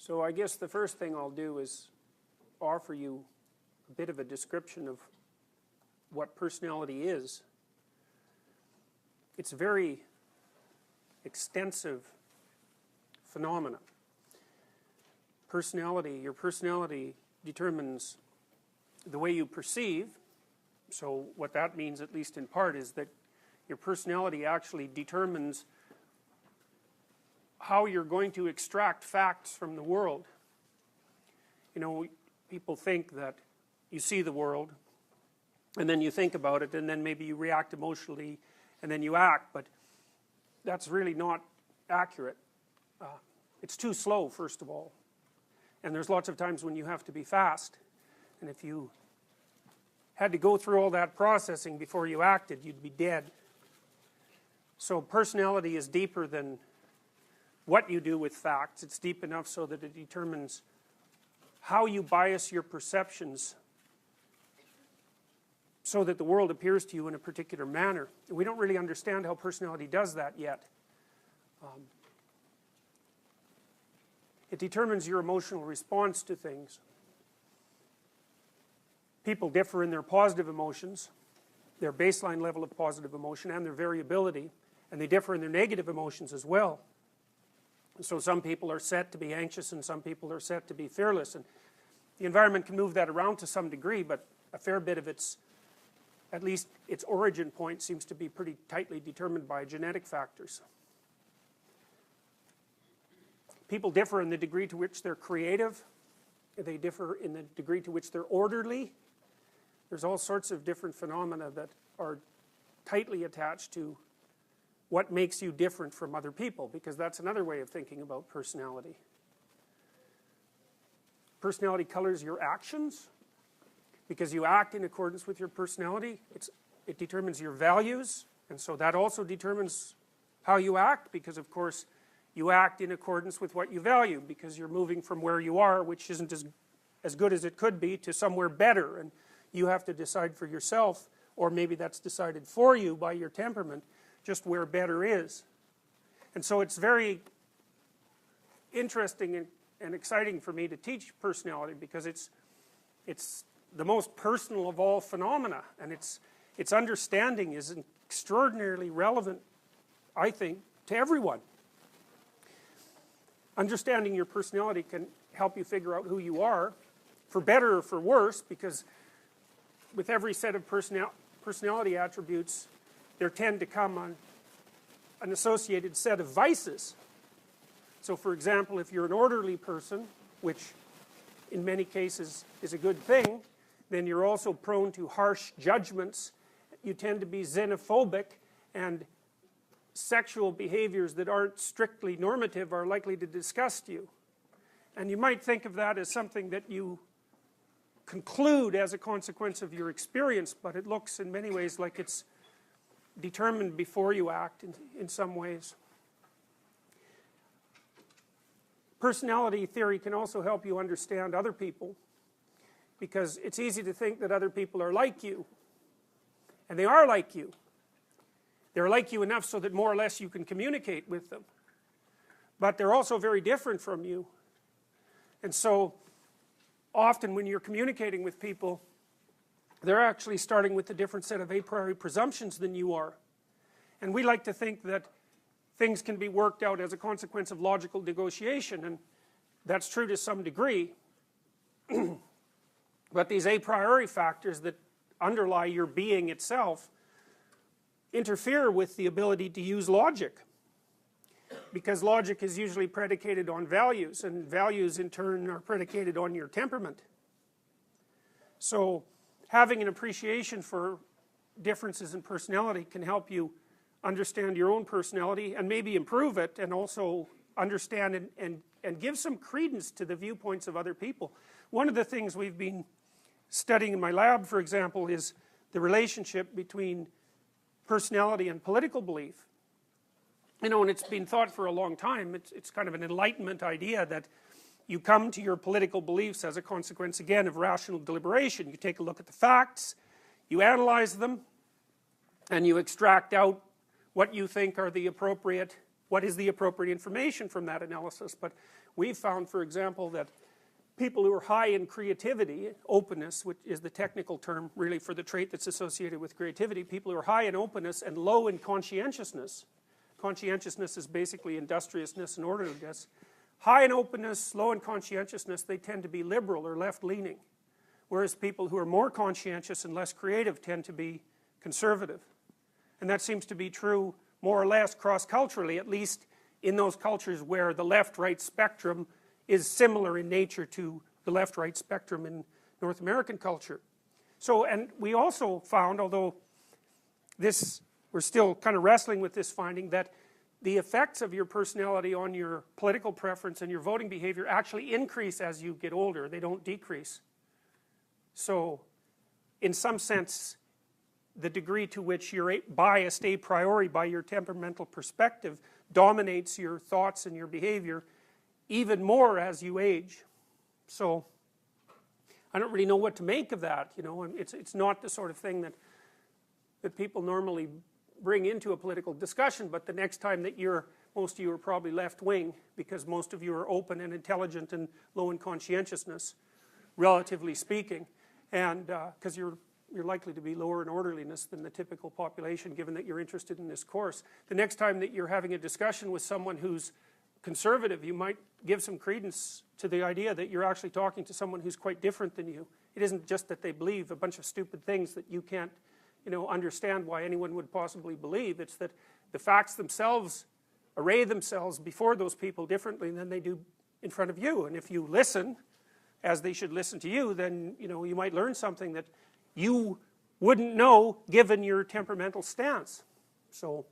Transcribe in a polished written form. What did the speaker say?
So I guess the first thing I'll do is offer you a bit of a description of what personality is. It's a very extensive phenomena. Your personality determines the way you perceive. So what that means, at least in part, is that your personality actually determines how you're going to extract facts from the world. You know, people think that you see the world, and then you think about it, and then maybe you react emotionally, and then you act, but that's really not accurate. It's too slow, first of all. And there's lots of times when you have to be fast. And if you had to go through all that processing before you acted, you'd be dead. So personality is deeper than what you do with facts. It's deep enough so that it determines how you bias your perceptions so that the world appears to you in a particular manner. We don't really understand how personality does that yet. It determines your emotional response to things. People differ in their positive emotions, their baseline level of positive emotion, and their variability, and they differ in their negative emotions as well. So some people are set to be anxious and some people are set to be fearless, and the environment can move that around to some degree, but a fair bit of its, at least its origin point, seems to be pretty tightly determined by genetic factors. People differ in the degree to which they're creative. They differ in the degree to which they're orderly. There's all sorts of different phenomena that are tightly attached to what makes you different from other people, because that's another way of thinking about personality. Personality colors your actions, because you act in accordance with your personality. It determines your values, and so that also determines how you act, because of course you act in accordance with what you value, because you're moving from where you are, which isn't as good as it could be, to somewhere better, and you have to decide for yourself, or maybe that's decided for you by your temperament, just where better is. And so it's very interesting and exciting for me to teach personality, because it's the most personal of all phenomena, and its understanding is extraordinarily relevant, I think, to everyone. Understanding your personality can help you figure out who you are, for better or for worse, because with every set of personality attributes, there tend to come an associated set of vices. So for example, if you're an orderly person, which in many cases is a good thing, then you're also prone to harsh judgments. You tend to be xenophobic, and sexual behaviors that aren't strictly normative are likely to disgust you. And you might think of that as something that you conclude as a consequence of your experience, but it looks in many ways like it's determined before you act in some ways. Personality theory can also help you understand other people, because it's easy to think that other people are like you, and they are like you. They're like you enough so that more or less you can communicate with them, but they're also very different from you. And so often when you're communicating with people, they're actually starting with a different set of a priori presumptions than you are. And we like to think that things can be worked out as a consequence of logical negotiation, and that's true to some degree. But these a priori factors that underlie your being itself interfere with the ability to use logic, because logic is usually predicated on values, and values in turn are predicated on your temperament. So having an appreciation for differences in personality can help you understand your own personality and maybe improve it, and also understand and give some credence to the viewpoints of other people. One of the things we've been studying in my lab, for example, is the relationship between personality and political belief. You know, and it's been thought for a long time, it's kind of an Enlightenment idea that you come to your political beliefs as a consequence, again, of rational deliberation. You take a look at the facts, you analyze them, and you extract out what you think are the appropriate, what is the appropriate information from that analysis. But we've found, for example, that people who are high in creativity, openness, which is the technical term really for the trait that's associated with creativity, people who are high in openness and low in conscientiousness. Conscientiousness is basically industriousness and orderliness. High in openness, low in conscientiousness, they tend to be liberal or left-leaning. Whereas people who are more conscientious and less creative tend to be conservative. And that seems to be true more or less cross-culturally, at least in those cultures where the left-right spectrum is similar in nature to the left-right spectrum in North American culture. So, and we also found, although this, we're still kind of wrestling with this finding, that the effects of your personality on your political preference and your voting behavior actually increase as you get older. They don't decrease. So, in some sense, the degree to which you're biased a priori by your temperamental perspective dominates your thoughts and your behavior even more as you age. So, I don't really know what to make of that, you know. It's not the sort of thing that people normally bring into a political discussion, but the next time that most of you are probably left-wing, because most of you are open and intelligent and low in conscientiousness, relatively speaking, and because you're likely to be lower in orderliness than the typical population, given that you're interested in this course. The next time that you're having a discussion with someone who's conservative, you might give some credence to the idea that you're actually talking to someone who's quite different than you. It isn't just that they believe a bunch of stupid things that you can't, you know, understand why anyone would possibly believe. It's that the facts themselves array themselves before those people differently than they do in front of you. And if you listen as they should listen to you, then, you know, you might learn something that you wouldn't know given your temperamental stance. So